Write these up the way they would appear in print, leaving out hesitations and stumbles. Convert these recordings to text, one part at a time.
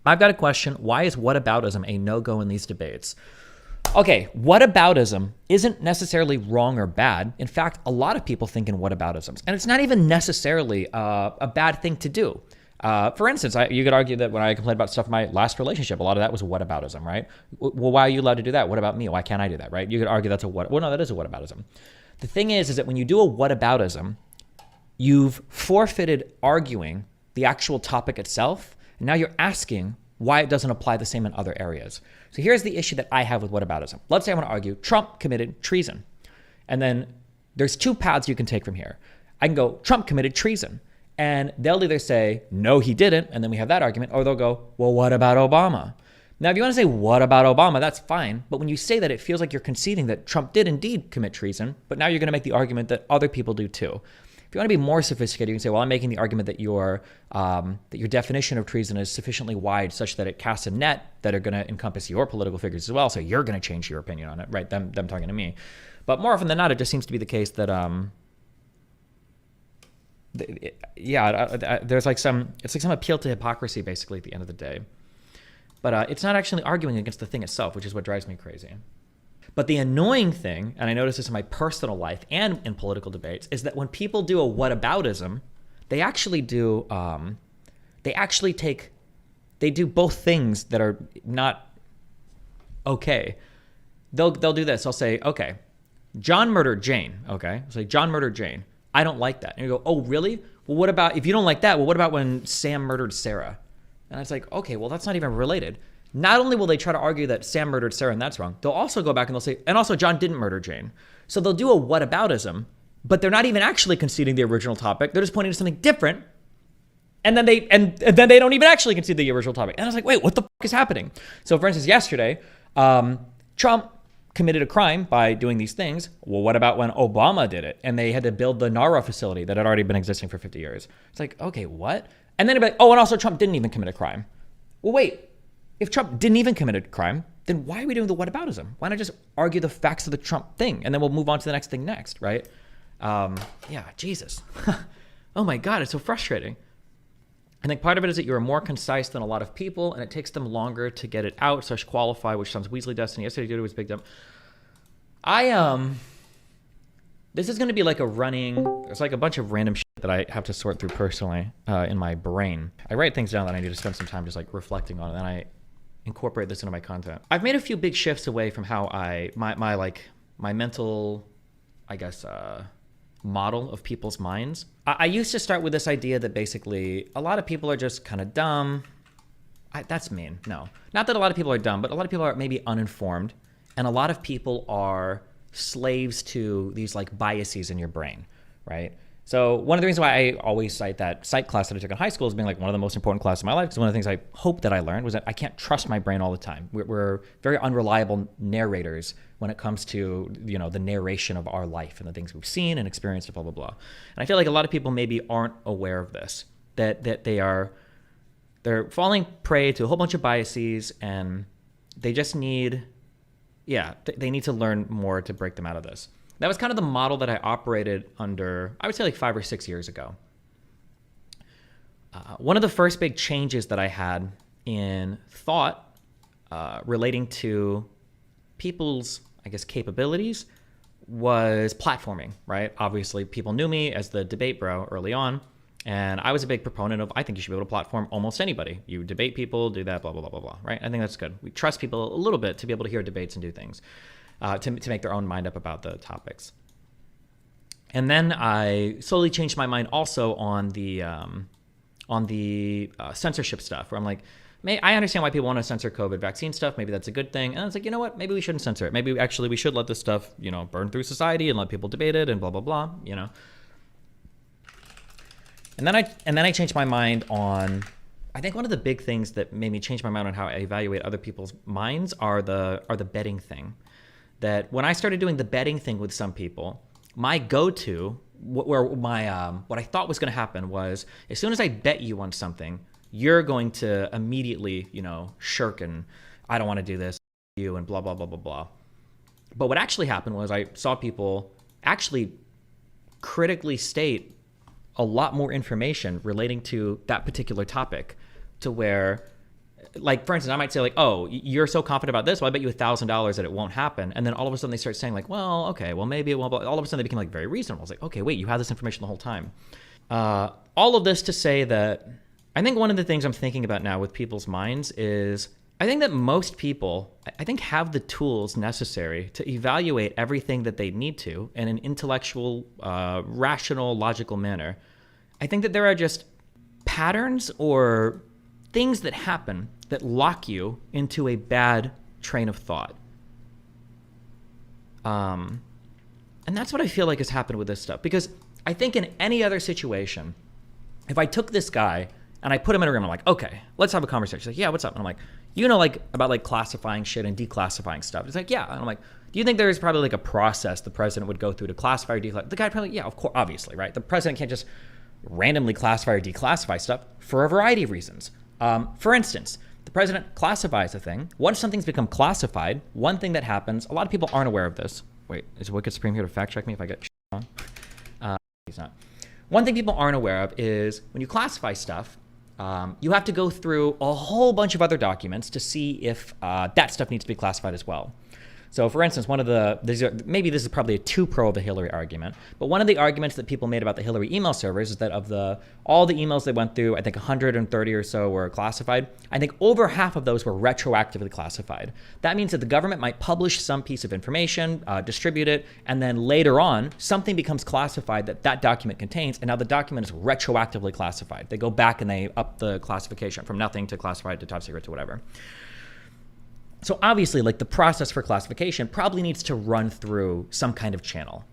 I've got a question. Why is whataboutism a no-go in these debates? Okay, whataboutism isn't necessarily wrong or bad. In fact, a lot of people think in whataboutisms, and it's not even necessarily a bad thing to do. For instance, you could argue that when I complained about stuff in my last relationship, a lot of that was whataboutism, right? Well, why are you allowed to do that? What about me? Why can't I do that, right? You could argue that's a what? Well, no, that is a whataboutism. The thing is that when you do a whataboutism, you've forfeited arguing the actual topic itself, and now you're asking why it doesn't apply the same in other areas. So here's the issue that I have with whataboutism. Let's say I want to argue Trump committed treason. And then there's two paths you can take from here. I can go, Trump committed treason. And they'll either say, no, he didn't. And then we have that argument. Or they'll go, well, what about Obama? Now, if you want to say, what about Obama? That's fine. But when you say that, it feels like you're conceding that Trump did indeed commit treason. But now you're going to make the argument that other people do too. If you want to be more sophisticated, you can say, well, I'm making the argument that your definition of treason is sufficiently wide such that it casts a net that are going to encompass your political figures as well. So you're going to change your opinion on it, right? Them talking to me. But more often than not, it just seems to be the case that, there's like some appeal to hypocrisy basically at the end of the day. But it's not actually arguing against the thing itself, which is what drives me crazy. But the annoying thing, and I notice this in my personal life and in political debates, is that when people do a whataboutism, they actually do both things that are not okay. They'll do this. They'll say, okay, John murdered Jane. Okay, say John murdered Jane. I don't like that. And you go, oh, really? Well, what about, if you don't like that, well, what about when Sam murdered Sarah? And it's like, okay, well, that's not even related. Not only will they try to argue that Sam murdered Sarah and that's wrong, they'll also go back and they'll say, and also John didn't murder Jane. So they'll do a whataboutism, but they're not even actually conceding the original topic. They're just pointing to something different. And then they don't even actually concede the original topic. And I was like, wait, what the fuck is happening? So for instance, yesterday, Trump committed a crime by doing these things. Well, what about when Obama did it? And they had to build the NARA facility that had already been existing for 50 years. It's like, okay, what? And then it'd be like, oh, and also Trump didn't even commit a crime. Well, wait. If Trump didn't even commit a crime, then why are we doing the whataboutism? Why not just argue the facts of the Trump thing and then we'll move on to the next thing next, right? Jesus. Oh my God, it's so frustrating. I think part of it is that you're more concise than a lot of people and it takes them longer to get it out, / qualify, which sounds Weasley Destiny. Yesterday, dude, it was big dumb. This is going to be like there's like a bunch of random shit that I have to sort through personally in my brain. I write things down that I need to spend some time just like reflecting on, and then I incorporate this into my content. I've made a few big shifts away from how my mental, I guess, model of people's minds. I used to start with this idea that basically a lot of people are just kind of dumb. That's mean. No, not that a lot of people are dumb, but a lot of people are maybe uninformed, and a lot of people are slaves to these like biases in your brain, right? So one of the reasons why I always cite that psych class that I took in high school as being like one of the most important classes in my life, because one of the things I hope that I learned was that I can't trust my brain all the time. We're very unreliable narrators when it comes to, the narration of our life and the things we've seen and experienced and blah, blah, blah. And I feel like a lot of people maybe aren't aware of this, that they're falling prey to a whole bunch of biases and they just need, they need to learn more to break them out of this. That was kind of the model that I operated under, I would say like 5 or 6 years ago. One of the first big changes that I had in thought relating to people's, I guess, capabilities was platforming, right? Obviously, people knew me as the debate bro early on, and I was a big proponent of, I think you should be able to platform almost anybody. You debate people, do that, blah, blah, blah, blah, blah, right? I think that's good. We trust people a little bit to be able to hear debates and do things. To make their own mind up about the topics. And then I slowly changed my mind also on the censorship stuff, where I'm like, I understand why people want to censor COVID vaccine stuff. Maybe that's a good thing. And it's like, you know what? Maybe we shouldn't censor it. Maybe we should let this stuff, burn through society and let people debate it and blah, blah, blah, And then I changed my mind on, I think one of the big things that made me change my mind on how I evaluate other people's minds are the betting thing. That when I started doing the betting thing with some people, my go-to, what I thought was going to happen was, as soon as I bet you on something, you're going to immediately, shirk and I don't want to do this, you and blah, blah, blah, blah, blah. But what actually happened was I saw people actually critically state a lot more information relating to that particular topic, to where like, for instance, I might say like, oh, you're so confident about this. Well, I bet you $1,000 that it won't happen. And then all of a sudden they start saying like, well, okay, well, maybe it won't. But all of a sudden they become like very reasonable. It's like, okay, wait, you had this information the whole time. All of this to say that I think one of the things I'm thinking about now with people's minds is I think that most people, I think, have the tools necessary to evaluate everything that they need to in an intellectual, rational, logical manner. I think that there are just patterns or things that happen that lock you into a bad train of thought. And that's what I feel like has happened with this stuff. Because I think in any other situation, if I took this guy and I put him in a room, I'm like, okay, let's have a conversation. He's like, yeah, what's up? And I'm like, you know, like about like classifying shit and declassifying stuff. It's like, yeah. And I'm like, do you think there's probably like a process the president would go through to classify or declassify? The guy probably, yeah, of course, obviously, right? The president can't just randomly classify or declassify stuff for a variety of reasons. For instance, the president classifies a thing. Once something's become classified, one thing that happens, a lot of people aren't aware of this. Wait, is Wicked Supreme here to fact check me if I get shit wrong? He's not. One thing people aren't aware of is when you classify stuff, you have to go through a whole bunch of other documents to see if that stuff needs to be classified as well. So for instance, maybe this is probably a too pro of a Hillary argument, but one of the arguments that people made about the Hillary email servers is that of all the emails they went through, I think 130 or so were classified. I think over half of those were retroactively classified. That means that the government might publish some piece of information, distribute it, and then later on, something becomes classified that document contains, and now the document is retroactively classified. They go back and they up the classification from nothing to classified to top secret to whatever. So obviously, like the process for classification probably needs to run through some kind of channel,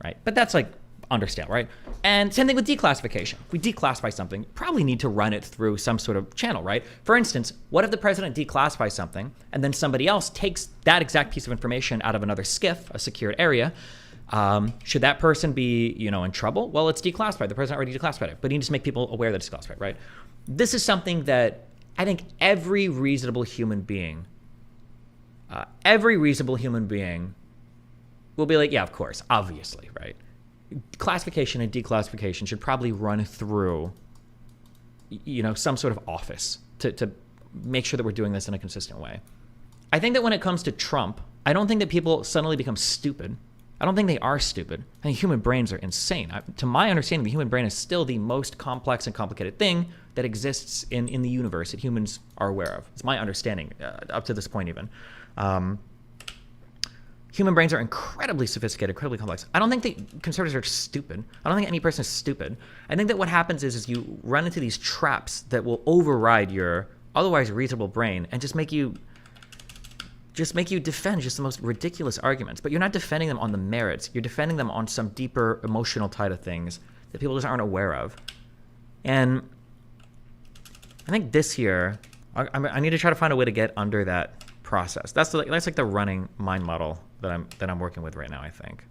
right? But that's like understandable, right? And same thing with declassification. If we declassify something, probably need to run it through some sort of channel, right? For instance, what if the president declassifies something and then somebody else takes that exact piece of information out of another SCIF, a secured area? Should that person be, in trouble? Well, it's declassified. The president already declassified it, but he needs to make people aware that it's classified, right? This is something that I think every reasonable human being will be like, yeah, of course, obviously, right? Classification and declassification should probably run through, some sort of office to make sure that we're doing this in a consistent way. I think that when it comes to Trump, I don't think that people suddenly become stupid. I don't think they are stupid. I think human brains are insane. To my understanding, the human brain is still the most complex and complicated thing that exists in the universe that humans are aware of. It's my understanding up to this point even. Human brains are incredibly sophisticated, incredibly complex. I don't think that conservatives are stupid. I don't think any person is stupid. I think that what happens is you run into these traps that will override your otherwise reasonable brain and just make you defend just the most ridiculous arguments. But you're not defending them on the merits. You're defending them on some deeper emotional tide of things that people just aren't aware of. And I think this year, I need to try to find a way to get under that process. That's like the running mind model that I'm working with right now, I think.